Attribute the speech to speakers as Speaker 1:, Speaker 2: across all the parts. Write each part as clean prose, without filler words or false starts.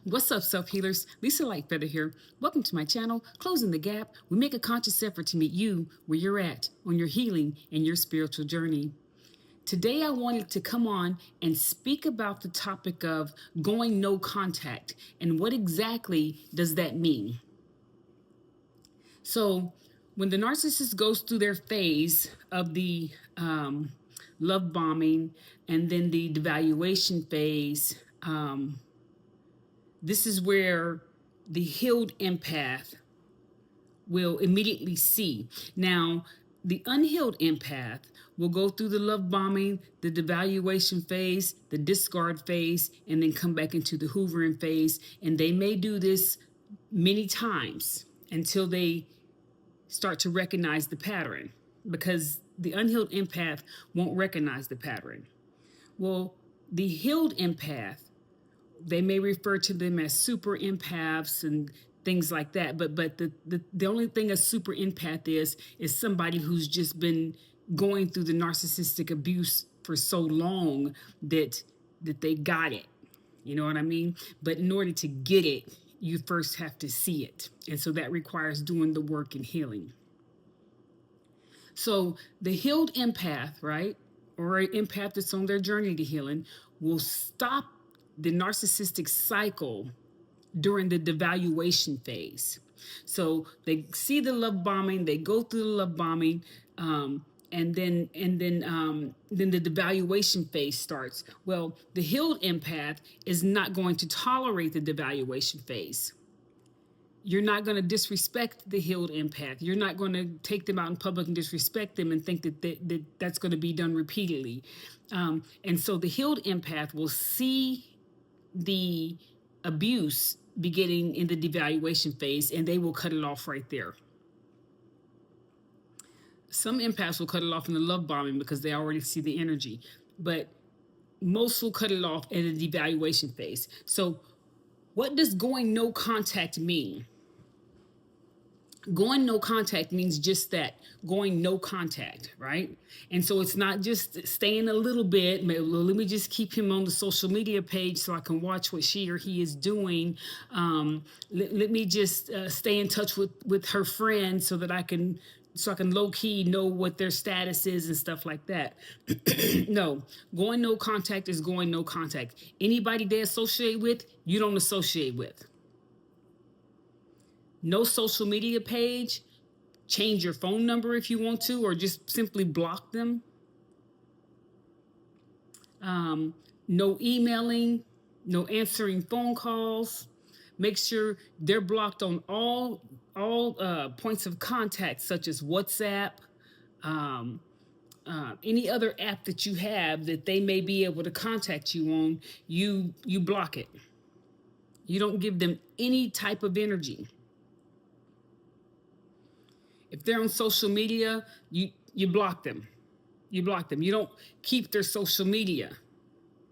Speaker 1: What's up, self-healers? Lisa Lightfeather here. Welcome to my channel, Closing the Gap. We make a conscious effort to meet you where you're at on your healing and your spiritual journey. Today, I wanted to come on and speak about the topic of going no contact and what exactly does that mean. So, when the narcissist goes through their phase of the love bombing and then the devaluation phase, this is where the healed empath will immediately see. Now, the unhealed empath will go through the love bombing, the devaluation phase, the discard phase, and then come back into the hoovering phase. And they may do this many times until they start to recognize the pattern, because the unhealed empath won't recognize the pattern. Well, the healed empath, they may refer to them as super empaths and things like that. But the only thing a super empath is somebody who's just been going through the narcissistic abuse for so long that they got it. You know what I mean? But in order to get it, you first have to see it. And so that requires doing the work and healing. So the healed empath, right, or an empath that's on their journey to healing, will stop the narcissistic cycle during the devaluation phase. So they see the love bombing, they go through the love bombing, and then the devaluation phase starts. Well, the healed empath is not going to tolerate the devaluation phase. You're not going to disrespect the healed empath. You're not going to take them out in public and disrespect them and think that that's going to be done repeatedly. And so the healed empath will see the abuse beginning in the devaluation phase, and they will cut it off right there. Some empaths will cut it off in the love bombing because they already see the energy, but most will cut it off in the devaluation phase. So what does going no contact mean? Going no contact means just that, going no contact, right? And so it's not just staying a little bit. Let me just keep him on the social media page so I can watch what she or he is doing. Let me just stay in touch with her friends so that I can low-key know what their status is and stuff like that. No, going no contact is going no contact. Anybody they associate with, you don't associate with. No social media page. Change your phone number if you want to, or just simply block them. No emailing, no answering phone calls. Make sure they're blocked on all points of contact, such as WhatsApp, any other app that you have that they may be able to contact you on. You block it. You don't give them any type of energy. If they're on social media, you block them. You block them. You don't keep their social media,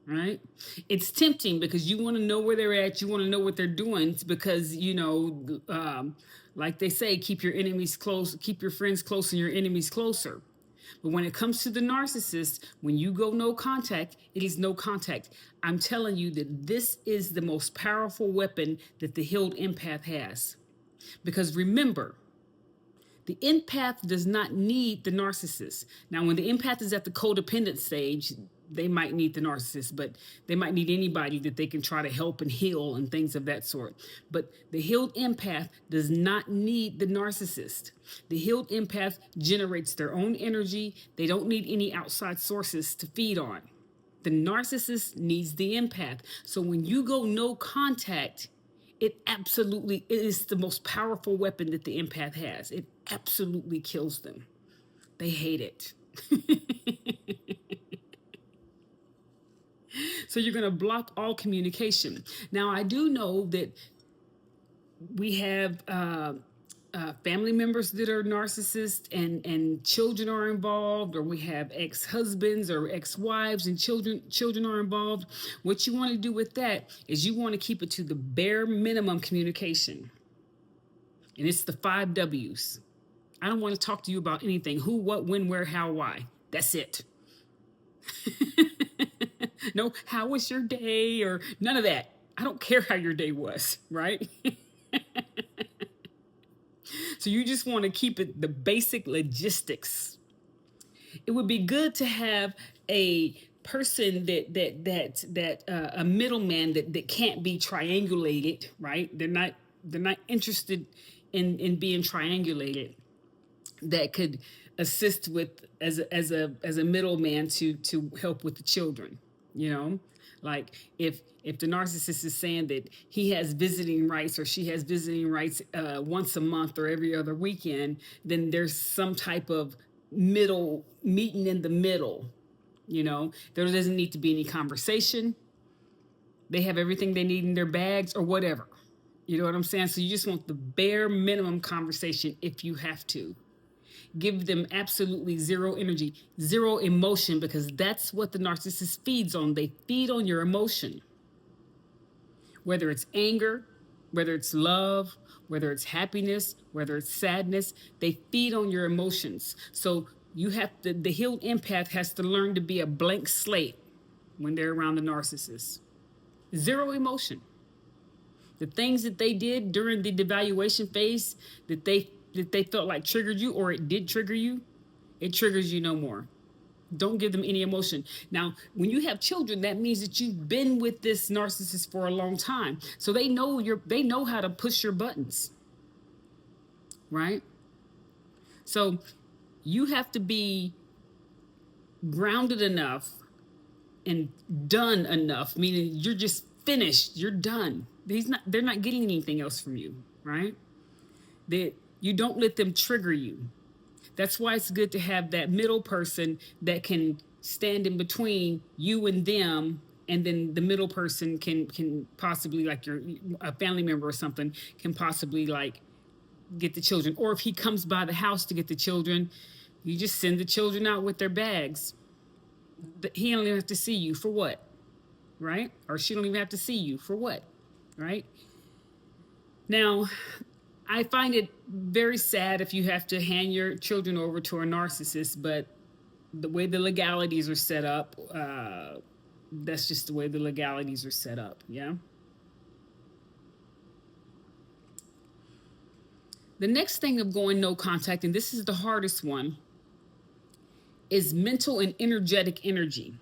Speaker 1: right? It's tempting because you want to know where they're at. You want to know what they're doing because, like they say, keep your enemies close, keep your friends close and your enemies closer. But when it comes to the narcissist, when you go no contact, it is no contact. I'm telling you that this is the most powerful weapon that the healed empath has. Because remember, the empath does not need the narcissist. Now, when the empath is at the codependent stage, they might need the narcissist, but they might need anybody that they can try to help and heal and things of that sort. But the healed empath does not need the narcissist. The healed empath generates their own energy. They don't need any outside sources to feed on. The narcissist needs the empath. So when you go no contact, it is the most powerful weapon that the empath has. It absolutely kills them. They hate it. So you're going to block all communication. Now, I do know that we have family members that are narcissists and children are involved, or we have ex-husbands or ex-wives and children are involved. What you want to do with that is you want to keep it to the bare minimum communication. And it's the 5 W's. I don't want to talk to you about anything. Who, what, when, where, how, why. That's it. No, how was your day? Or none of that. I don't care how your day was, right? So you just want to keep it the basic logistics. It would be good to have a person that a middleman that can't be triangulated, right? They're not interested in being triangulated, that could assist with as a middleman to help with the children, you know. Like if the narcissist is saying that he has visiting rights or she has visiting rights once a month or every other weekend, then there's some type of middle meeting in the middle, you know. There doesn't need to be any conversation. They have everything they need in their bags or whatever, you know what I'm saying. So you just want the bare minimum conversation if you have to. Give them absolutely zero energy, zero emotion, because that's what the narcissist feeds on. They feed on your emotion. Whether it's anger, whether it's love, whether it's happiness, whether it's sadness, they feed on your emotions. So the healed empath has to learn to be a blank slate when they're around the narcissist. Zero emotion. The things that they did during the devaluation phase that they felt like triggered you, or it did trigger you, it triggers you no more. Don't give them any emotion. Now, when you have children, that means that you've been with this narcissist for a long time. So they know how to push your buttons. Right? So you have to be grounded enough and done enough, meaning you're just finished, you're done. They're not getting anything else from you, right? You don't let them trigger you. That's why it's good to have that middle person that can stand in between you and them, and then the middle person can possibly, like a family member or something, can possibly like get the children. Or if he comes by the house to get the children, you just send the children out with their bags. He don't even have to see you for what, right? Or she don't even have to see you for what, right? Now, I find it very sad if you have to hand your children over to a narcissist, but the way the legalities are set up, that's just the way the legalities are set up, yeah? The next thing of going no contact, and this is the hardest one, is mental and energetic energy.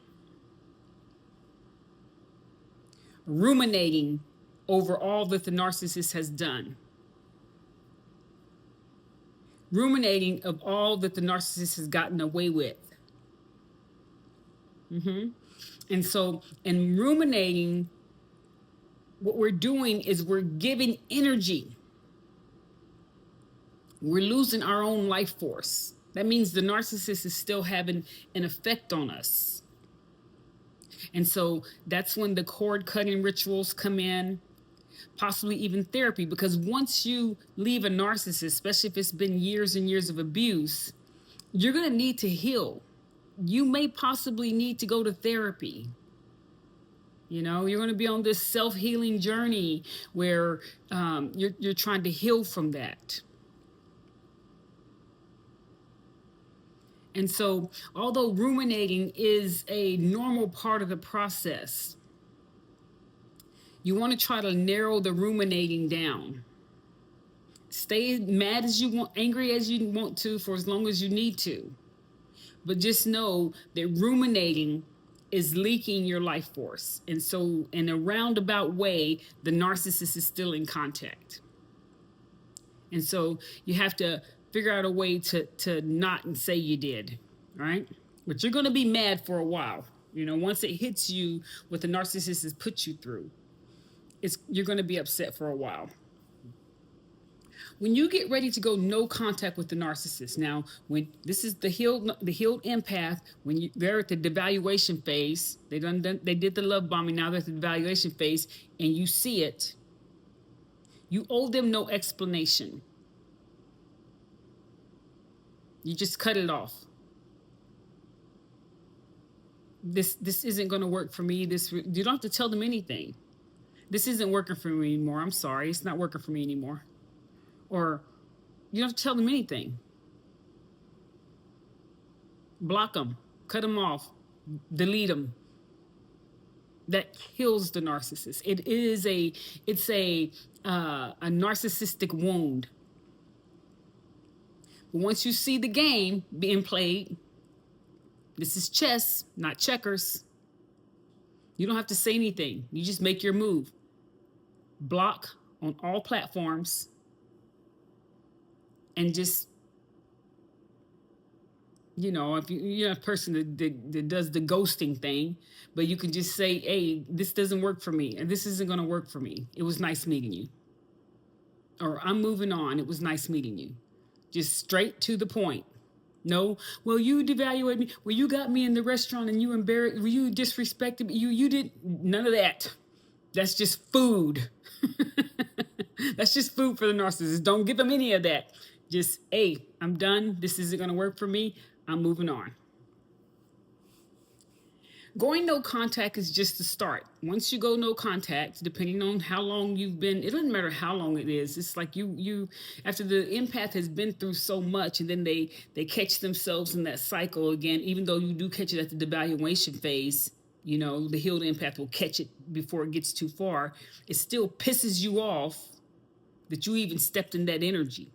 Speaker 1: Ruminating over all that the narcissist has done. Ruminating of all that the narcissist has gotten away with. And so, in ruminating, what we're doing is we're giving energy. We're losing our own life force. That means the narcissist is still having an effect on us. And so that's when the cord cutting rituals come in, possibly even therapy, because once you leave a narcissist, especially if it's been years and years of abuse, you're going to need to heal. You may possibly need to go to therapy. You know, you're going to be on this self-healing journey where you're trying to heal from that. And so, although ruminating is a normal part of the process, you want to try to narrow the ruminating down. Stay mad as you want, angry as you want to, for as long as you need to. But just know that ruminating is leaking your life force. And so, in a roundabout way, the narcissist is still in contact. And so, you have to figure out a way to not say you did, right? But you're going to be mad for a while. You know, once it hits you what the narcissist has put you through, you're going to be upset for a while. When you get ready to go no contact with the narcissist, now, when this is the healed empath, when they're at the devaluation phase, they did the love bombing, now they're at the devaluation phase, and you see it, you owe them no explanation. You just cut it off. This isn't going to work for me. You don't have to tell them anything. This isn't working for me anymore. I'm sorry. It's not working for me anymore. Or you don't have to tell them anything. Block them. Cut them off. Delete them. That kills the narcissist. It's a narcissistic wound. But once you see the game being played, this is chess, not checkers. You don't have to say anything. You just make your move. Block on all platforms and just, if you're a person that does the ghosting thing, but you can just say, hey, this doesn't work for me, and this isn't going to work for me. It was nice meeting you. Or I'm moving on. It was nice meeting you. Just straight to the point. No, well, you devaluated me. Well, you got me in the restaurant and you embarrassed, well, you disrespected me. You did none of that. That's just food. That's just food for the narcissist. Don't give them any of that. Just, hey, I'm done. This isn't going to work for me. I'm moving on. Going no contact is just the start. Once you go no contact, depending on how long you've been, it doesn't matter how long it is. It's like you after the empath has been through so much, and then they catch themselves in that cycle again, even though you do catch it at the devaluation phase. The healed empath will catch it before it gets too far. It still pisses you off that you even stepped in that energy.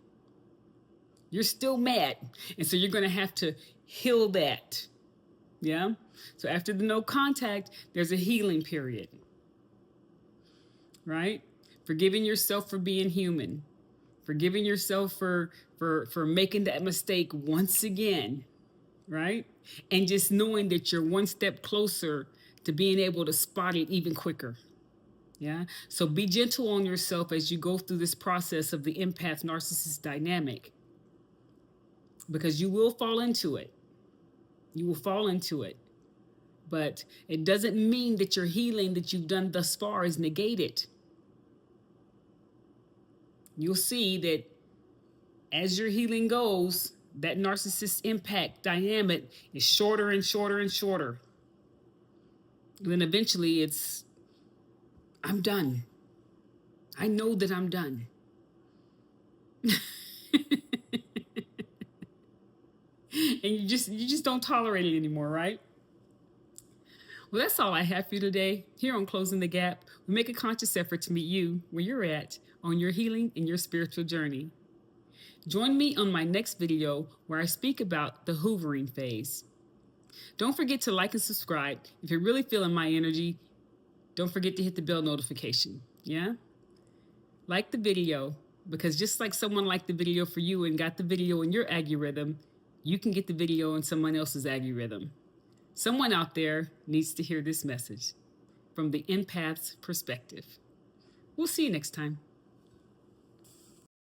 Speaker 1: You're still mad. And so you're going to have to heal that. Yeah? So after the no contact, there's a healing period. Right? Forgiving yourself for being human. Forgiving yourself for making that mistake once again. Right? And just knowing that you're one step closer to being able to spot it even quicker. Yeah? So be gentle on yourself as you go through this process of the empath narcissist dynamic. Because you will fall into it. You will fall into it. But it doesn't mean that your healing that you've done thus far is negated. You'll see that as your healing goes, that narcissist impact dynamic is shorter and shorter and shorter. And then eventually it's, I'm done. I know that I'm done. And you just don't tolerate it anymore, right? Well, that's all I have for you today. Here on Closing the Gap, we make a conscious effort to meet you where you're at on your healing and your spiritual journey. Join me on my next video where I speak about the hoovering phase. Don't forget to like and subscribe. If you're really feeling my energy, don't forget to hit the bell notification. Yeah? Like the video, because just like someone liked the video for you and got the video in your algorithm, you can get the video in someone else's algorithm. Someone out there needs to hear this message from the empath's perspective. We'll see you next time.